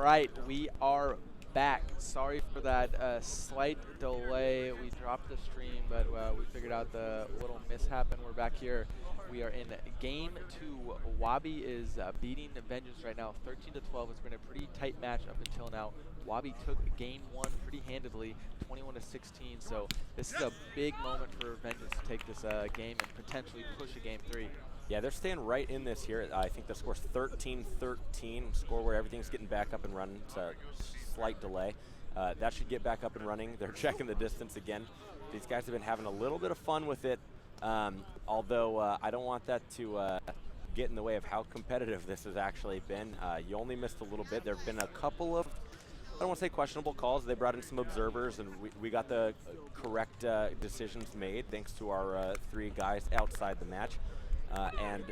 right, we are back. Sorry for that slight delay. We dropped the stream, but we figured out the little mishap, and we're back here. We are in game 2. Wabi is beating Vengeance right now, 13-12. It's been a pretty tight match up until now. Wabi took game 1 pretty handedly, 21-16. So this is a big moment for Vengeance to take this game and potentially push a game 3. Yeah, they're staying right in this here. I think the score's 13-13, score where everything's getting back up and running. It's a slight delay. That should get back up and running. They're checking the distance again. These guys have been having a little bit of fun with it, although I don't want that to get in the way of how competitive this has actually been. You only missed a little bit. There have been a couple of, I don't want to say questionable calls. They brought in some observers, and we got the correct decisions made thanks to our 3 guys outside the match. And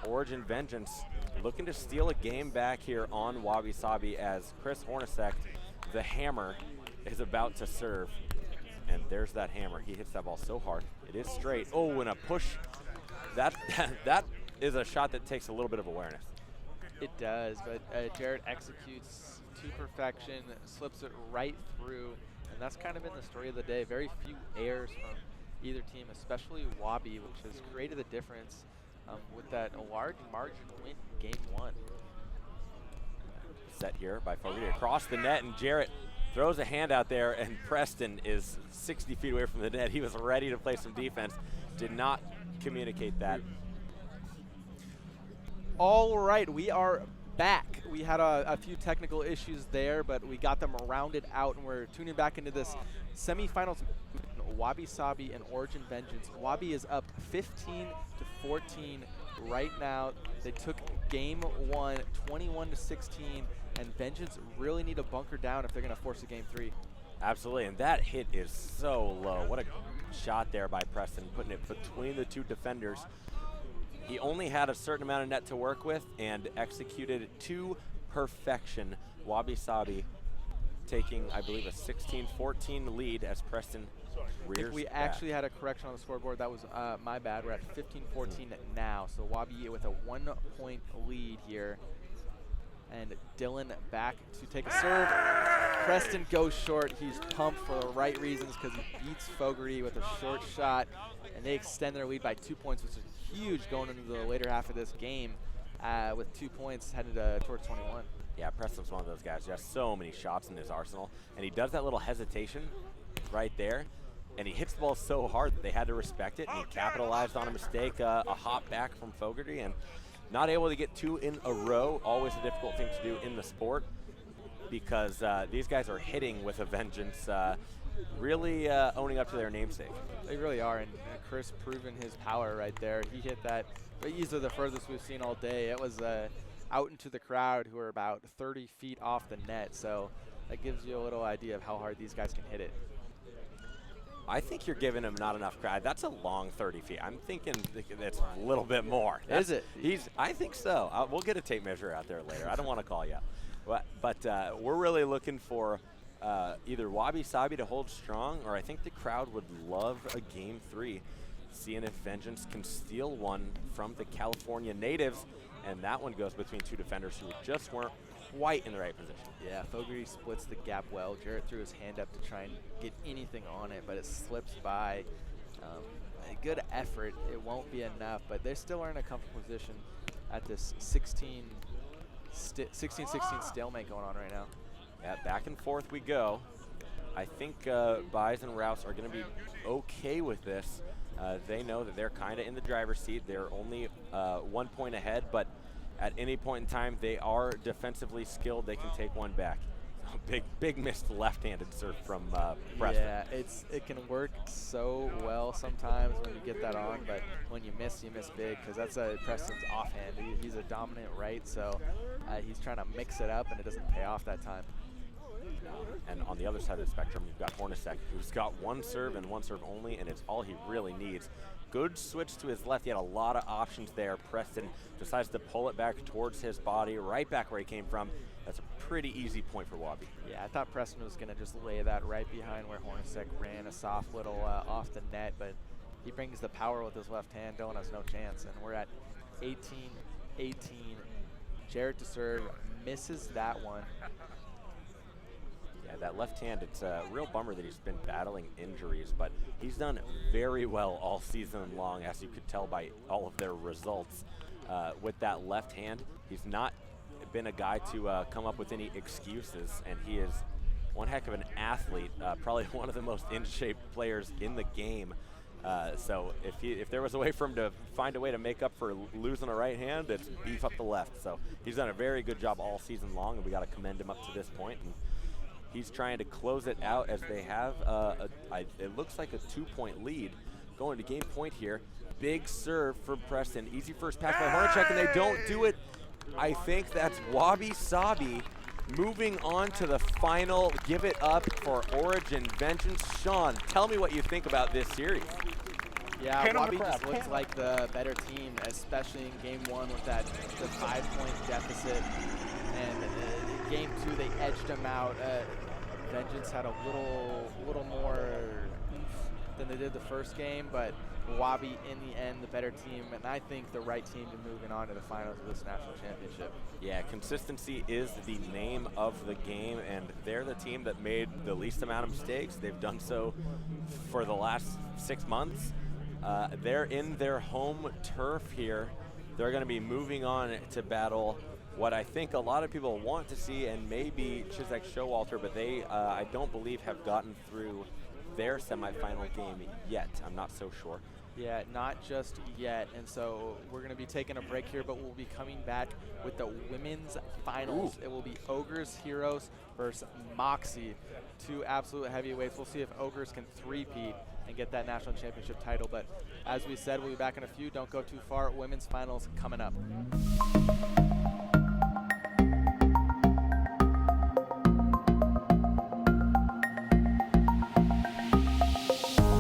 Origin Vengeance looking to steal a game back here on Wabi Sabi as Chris Hornacek, the hammer, is about to serve. And there's that hammer. He hits that ball so hard. It is straight. Oh, and a push. That is a shot that takes a little bit of awareness. It does, but Jared executes to perfection, slips it right through, and that's kind of been the story of the day. Very few errors from either team, especially Wabi, which has created the difference with that large margin win in game 1. Set here by Fogarty across the net, and Jarrett throws a hand out there, and Preston is 60 feet away from the net. He was ready to play some defense, did not communicate that. All right, we are back. We had a few technical issues there, but we got them rounded out, and we're tuning back into this semifinals. Wabi Sabi and Origin Vengeance. Wabi is up 15-14 right now. They took game 1, 21-16, and Vengeance really need to bunker down if they're going to force a game 3. Absolutely, and that hit is so low. What a shot there by Preston, putting it between the 2 defenders. He only had a certain amount of net to work with and executed it to perfection. Wabi Sabi taking, I believe, a 16-14 lead as Preston rears we back. actually had a correction on the scoreboard. That was my bad. We're at 15-14 now. So Wabi with a 1-point lead here. And Dylan back to take a serve. Preston goes short. He's pumped for the right reasons because he beats Fogarty with a short shot. And they extend their lead by 2 points, which is huge going into the later half of this game with 2 points headed towards 21. Yeah, Preston's one of those guys who has so many shots in his arsenal. And he does that little hesitation right there. And he hits the ball so hard that they had to respect it. And he capitalized on a mistake, a hop back from Fogarty. And not able to get 2 in a row, always a difficult thing to do in the sport because these guys are hitting with a vengeance, really owning up to their namesake. They really are, and Chris proving his power right there. He hit that easily the furthest we've seen all day. It was out into the crowd who are about 30 feet off the net, so that gives you a little idea of how hard these guys can hit it. I think you're giving him not enough credit. That's a long 30 feet. I'm thinking it's a little bit more. Is it? I think so. We'll get a tape measure out there later. I don't want to call you out. But we're really looking for either Wabi Sabi to hold strong, or I think the crowd would love a game 3, seeing if Vengeance can steal one from the California natives. And that one goes between 2 defenders who just weren't quite in the right position. Yeah, Fogarty splits the gap well. Jarrett threw his hand up to try and get anything on it, but it slips by. A good effort. It won't be enough, but they still are in a comfortable position at this 16-16 stalemate going on right now. Yeah, back and forth we go. I think Buys and Rouse are going to be okay with this. They know that they're kind of in the driver's seat. They're only 1 point ahead, but at any point in time, they are defensively skilled. They can take one back. Big missed left-handed serve from Preston. Yeah, it can work so well sometimes when you get that on, but when you miss big because that's Preston's offhand. He's a dominant right, so he's trying to mix it up, and it doesn't pay off that time. And on the other side of the spectrum, you've got Hornacek, who's got 1 serve and 1 serve only, and it's all he really needs. Good switch to his left. He had a lot of options there. Preston decides to pull it back towards his body, right back where he came from. That's a pretty easy point for Wabi. Yeah, I thought Preston was going to just lay that right behind where Hornacek ran, a soft little off the net, but he brings the power with his left hand. Dylan has no chance, and we're at 18-18 Jared to serve, misses that one. Yeah, that left hand, it's a real bummer that he's been battling injuries, but he's done very well all season long, as you could tell by all of their results. With that left hand, he's not been a guy to come up with any excuses, and he is one heck of an athlete, probably one of the most in-shape players in the game. So if there was a way for him to find a way to make up for losing a right hand, it's beef up the left. So he's done a very good job all season long, and we got to commend him up to this point. And he's trying to close it out as they have, it looks like a 2-point lead going to game point here. Big serve for Preston. Easy first pass by Hornacek, and they don't do it. I think that's Wabi Sabi moving on to the final. Give it up for Origin Vengeance. Sean, tell me what you think about this series. Yeah, Wabi just looks like the better team, especially in game 1 with the 5-point deficit. And game 2, they edged them out. Vengeance had a little more oomph than they did the first game, but Wabi, in the end, the better team, and I think the right team to moving on to the finals of this national championship. Yeah, consistency is the name of the game, and they're the team that made the least amount of mistakes. They've done so for the last 6 months. They're in their home turf here. They're going to be moving on to battle what I think a lot of people want to see, and maybe Chisek Showalter, but they, I don't believe, have gotten through their semifinal game yet. I'm not so sure. Yeah, not just yet, and so we're going to be taking a break here, but we'll be coming back with the women's finals. Ooh. It will be Ogres Heroes versus Moxie, 2 absolute heavyweights. We'll see if Ogres can three-peat and get that national championship title, but as we said, we'll be back in a few. Don't go too far. Women's finals coming up.